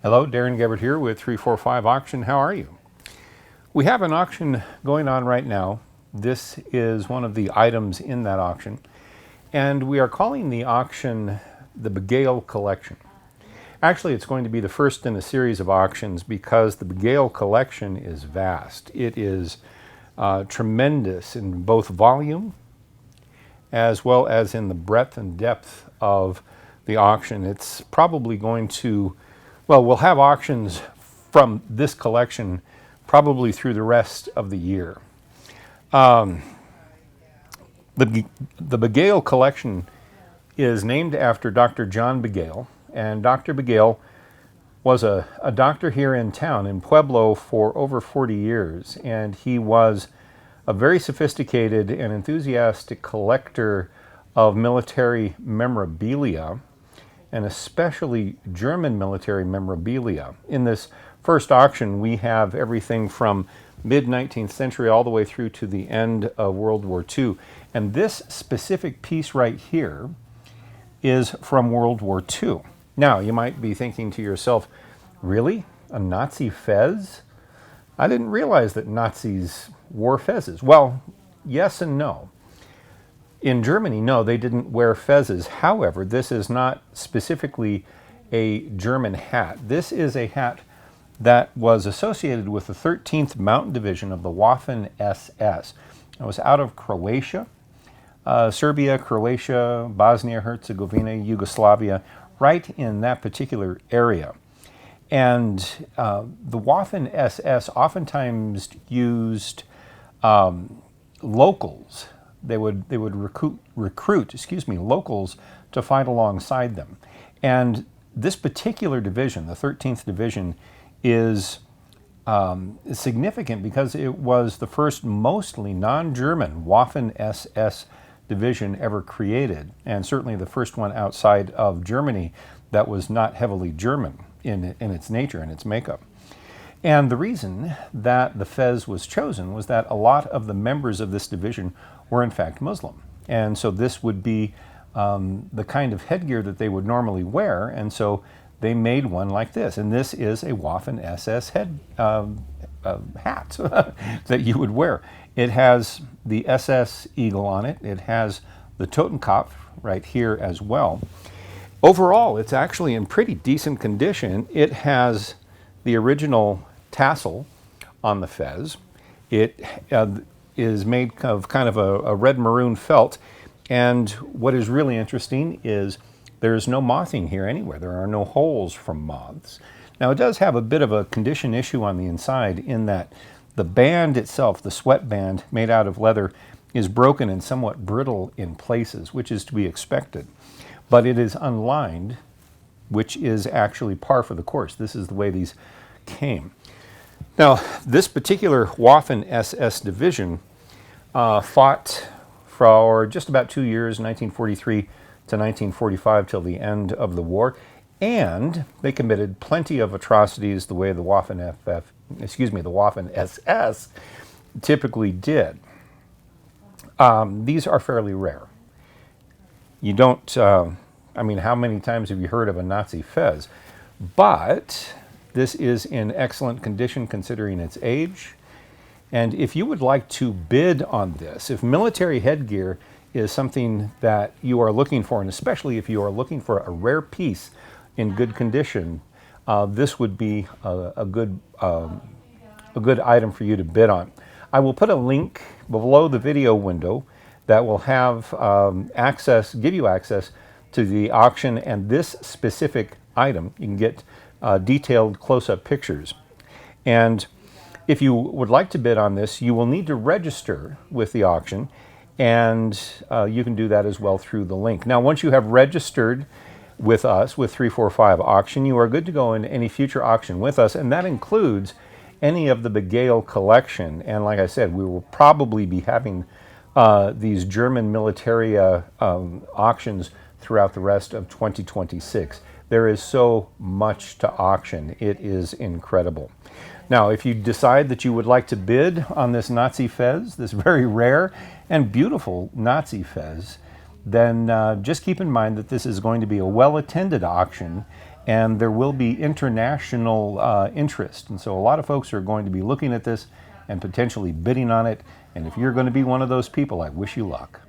Hello, Darren Gebert here with 345 Auction. How are you? We have an auction going on right now. This is one of the items in that auction, and we are calling the auction the Bagale Collection. Actually, it's going to be the first in a series of auctions because the Bagale Collection is vast. It is tremendous in both volume as well as in the breadth and depth of the auction. It's probably going to, well, we'll have auctions from this collection probably through the rest of the year. The Bagale Collection is named after Dr. John Bagale, and Dr. Bagale was a doctor here in town, in Pueblo, for over 40 years, and he was a very sophisticated and enthusiastic collector of military memorabilia, and especially German military memorabilia. In this first auction, we have everything from mid-19th century all the way through to the end of World War II. And this specific piece right here is from World War II. Now, you might be thinking to yourself, really? A Nazi fez? I didn't realize that Nazis wore fezzes. Well, yes and no. In Germany, no, they didn't wear fezzes. However, this is not specifically a German hat. This is a hat that was associated with the 13th Mountain Division of the Waffen-SS. It was out of Croatia, Serbia, Croatia, Bosnia, Herzegovina, Yugoslavia, right in that particular area. And the Waffen-SS oftentimes used locals. They would recruit locals to fight alongside them. And this particular division, the 13th Division, is significant because it was the first mostly non-German Waffen-SS division ever created, and certainly the first one outside of Germany that was not heavily German in its nature and its makeup. And the reason that the fez was chosen was that a lot of the members of this division were in fact Muslim. And so this would be the kind of headgear that they would normally wear, and so they made one like this. And this is a Waffen-SS head hat that you would wear. It has the SS eagle on it. It has the Totenkopf right here as well. Overall, it's actually in pretty decent condition. It has the original tassel on the fez. It is made of kind of a red maroon felt, and what is really interesting is there's no mothing here anywhere. There are no holes from moths. Now, it does have a bit of a condition issue on the inside in that the band itself, the sweatband made out of leather, is broken and somewhat brittle in places, which is to be expected. But it is unlined, which is actually par for the course. This is the way these came. Now, this particular Waffen-SS division fought for just about 2 years, 1943 to 1945, till the end of the war, and they committed plenty of atrocities the way the Waffen-SS typically did. These are fairly rare. You don't, I mean, how many times have you heard of a Nazi fez? But this is in excellent condition considering its age. And if you would like to bid on this, if military headgear is something that you are looking for, and especially if you are looking for a rare piece in good condition, this would be a good item for you to bid on. I will put a link below the video window that will have give you access to the auction and this specific item. You can get detailed close-up pictures. And if you would like to bid on this, you will need to register with the auction, and you can do that as well through the link. Now, once you have registered with us, with 345 Auction, you are good to go in any future auction with us, and that includes any of the Bagale collection. And like I said, we will probably be having these German military auctions throughout the rest of 2026. There is so much to auction. It is incredible. Now, if you decide that you would like to bid on this Nazi fez, this very rare and beautiful Nazi fez, then just keep in mind that this is going to be a well-attended auction, and there will be international interest. And so a lot of folks are going to be looking at this and potentially bidding on it. And if you're going to be one of those people, I wish you luck.